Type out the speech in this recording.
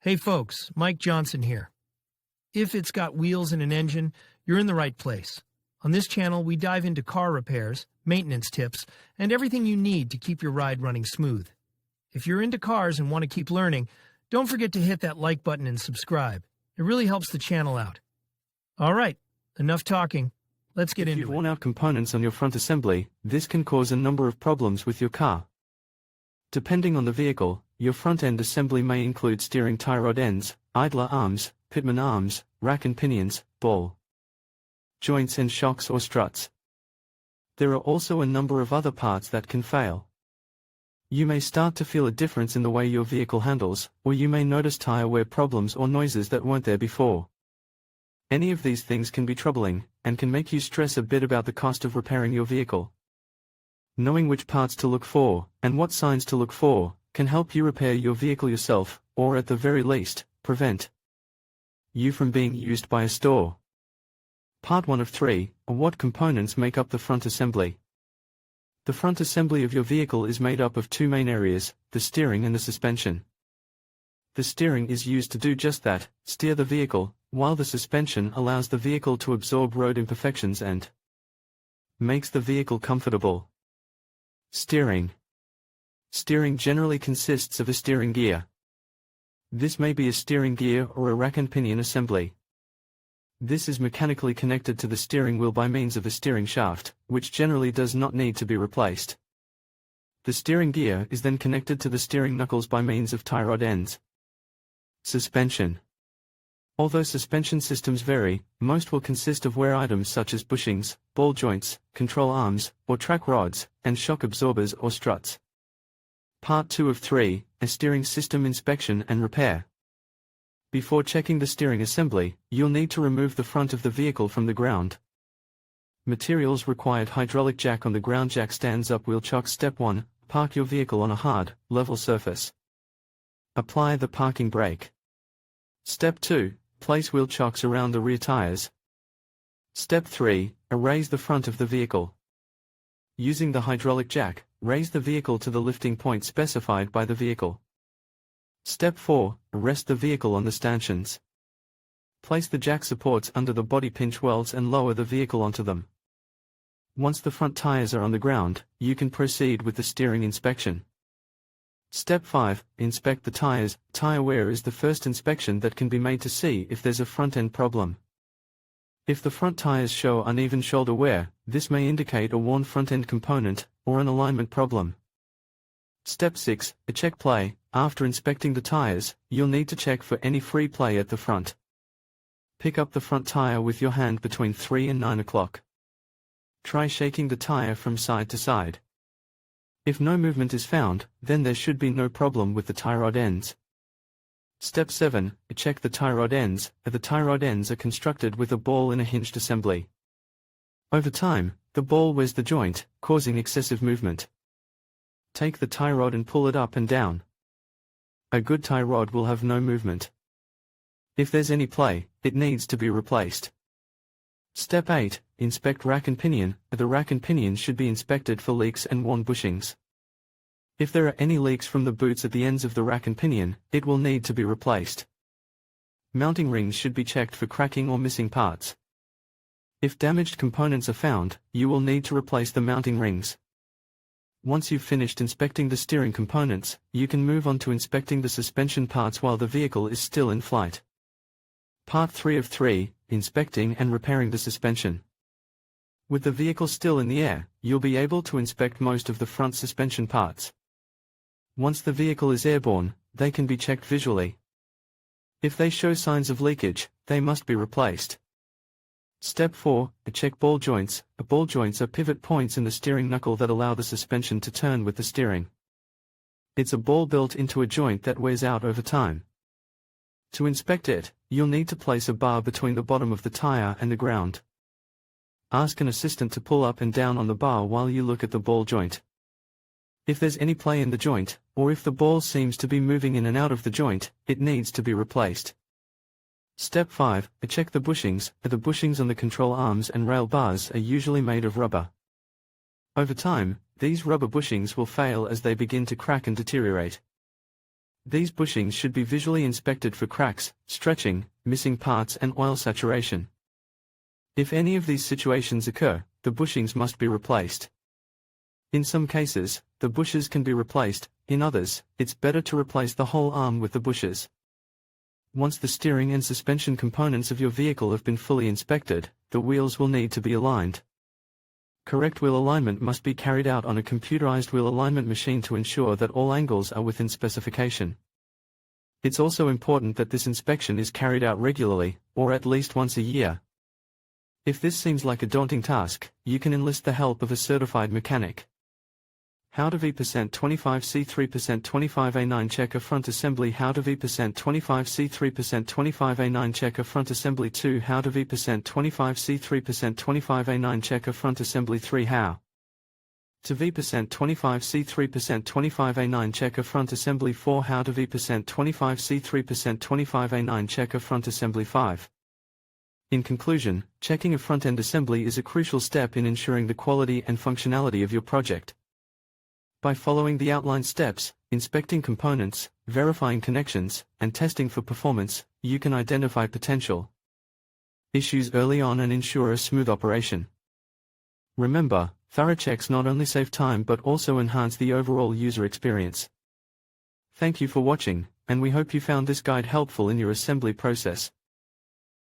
Hey folks, Mike Johnson here. If it's got wheels and an engine, you're in the right place. On this channel, we dive into car repairs, maintenance tips, and everything you need to keep your ride running smooth. If you're into cars and want to keep learning, don't forget to hit that like button and subscribe. It really helps the channel out. All right, enough talking. Let's get into it. If you've worn out components on your front assembly, this can cause a number of problems with your car. Depending on the vehicle, your front-end assembly may include steering tie rod ends, idler arms, pitman arms, rack and pinions, ball joints and shocks or struts. There are also a number of other parts that can fail. You may start to feel a difference in the way your vehicle handles, or you may notice tire wear problems or noises that weren't there before. Any of these things can be troubling, and can make you stress a bit about the cost of repairing your vehicle. Knowing which parts to look for, and what signs to look for, can help you repair your vehicle yourself, or at the very least, prevent you from being used by a store. Part 1 of 3, what components make up the front assembly? The front assembly of your vehicle is made up of two main areas, the steering and the suspension. The steering is used to do just that, steer the vehicle, while the suspension allows the vehicle to absorb road imperfections and makes the vehicle comfortable. Steering. Steering generally consists of a steering gear. This may be a steering gear or a rack and pinion assembly. This is mechanically connected to the steering wheel by means of a steering shaft, which generally does not need to be replaced. The steering gear is then connected to the steering knuckles by means of tie rod ends. Suspension. Although suspension systems vary, most will consist of wear items such as bushings, ball joints, control arms, or track rods, and shock absorbers or struts. Part 2 of 3, a steering system inspection and repair. Before checking the steering assembly, you'll need to remove the front of the vehicle from the ground. Materials required: hydraulic jack on the ground, jack stands up, wheel chocks. Step 1, park your vehicle on a hard, level surface. Apply the parking brake. Step 2, place wheel chocks around the rear tires. Step 3, erase the front of the vehicle. Using the hydraulic jack, raise the vehicle to the lifting point specified by the vehicle. Step 4, rest the vehicle on the stanchions. Place the jack supports under the body pinch welds and lower the vehicle onto them. Once the front tires are on the ground, you can proceed with the steering inspection. Step 5, inspect the tires. Tire wear is the first inspection that can be made to see if there's a front-end problem. If the front tires show uneven shoulder wear, this may indicate a worn front-end component, or an alignment problem. Step 6, check play. After inspecting the tires, you'll need to check for any free play at the front. Pick up the front tire with your hand between 3 and 9 o'clock. Try shaking the tire from side to side. If no movement is found, then there should be no problem with the tie rod ends. Step 7, check the tie rod ends. The tie rod ends are constructed with a ball in a hinged assembly. Over time, the ball wears the joint, causing excessive movement. Take the tie rod and pull it up and down. A good tie rod will have no movement. If there's any play, it needs to be replaced. Step 8, inspect rack and pinion. The rack and pinion should be inspected for leaks and worn bushings. If there are any leaks from the boots at the ends of the rack and pinion, it will need to be replaced. Mounting rings should be checked for cracking or missing parts. If damaged components are found, you will need to replace the mounting rings. Once you've finished inspecting the steering components, you can move on to inspecting the suspension parts while the vehicle is still in flight. Part 3 of 3, inspecting and repairing the suspension. With the vehicle still in the air, you'll be able to inspect most of the front suspension parts. Once the vehicle is airborne, they can be checked visually. If they show signs of leakage, they must be replaced. Step 4, check ball joints. Ball joints are pivot points in the steering knuckle that allow the suspension to turn with the steering. It's a ball built into a joint that wears out over time. To inspect it, you'll need to place a bar between the bottom of the tire and the ground. Ask an assistant to pull up and down on the bar while you look at the ball joint. If there's any play in the joint, or if the ball seems to be moving in and out of the joint, it needs to be replaced. Step 5, check the bushings. The bushings on the control arms and rail bars are usually made of rubber. Over time, these rubber bushings will fail as they begin to crack and deteriorate. These bushings should be visually inspected for cracks, stretching, missing parts and oil saturation. If any of these situations occur, the bushings must be replaced. In some cases, the bushes can be replaced, in others, it's better to replace the whole arm with the bushes. Once the steering and suspension components of your vehicle have been fully inspected, the wheels will need to be aligned. Correct wheel alignment must be carried out on a computerized wheel alignment machine to ensure that all angles are within specification. It's also important that this inspection is carried out regularly, or at least once a year. If this seems like a daunting task, you can enlist the help of a certified mechanic. How to V% 25C3% 25A9 checker front assembly. How to V% 25C3% 25A9 checker front assembly 2. How to V% 25C3% 25A9 checker front assembly 3. How to V% 25C3% 25A9 checker front assembly 4. How to V% 25C3% 25A9 checker front assembly 5. In conclusion, checking a front-end assembly is a crucial step in ensuring the quality and functionality of your project. By following the outlined steps, inspecting components, verifying connections, and testing for performance, you can identify potential issues early on and ensure a smooth operation. Remember, thorough checks not only save time but also enhance the overall user experience. Thank you for watching, and we hope you found this guide helpful in your assembly process.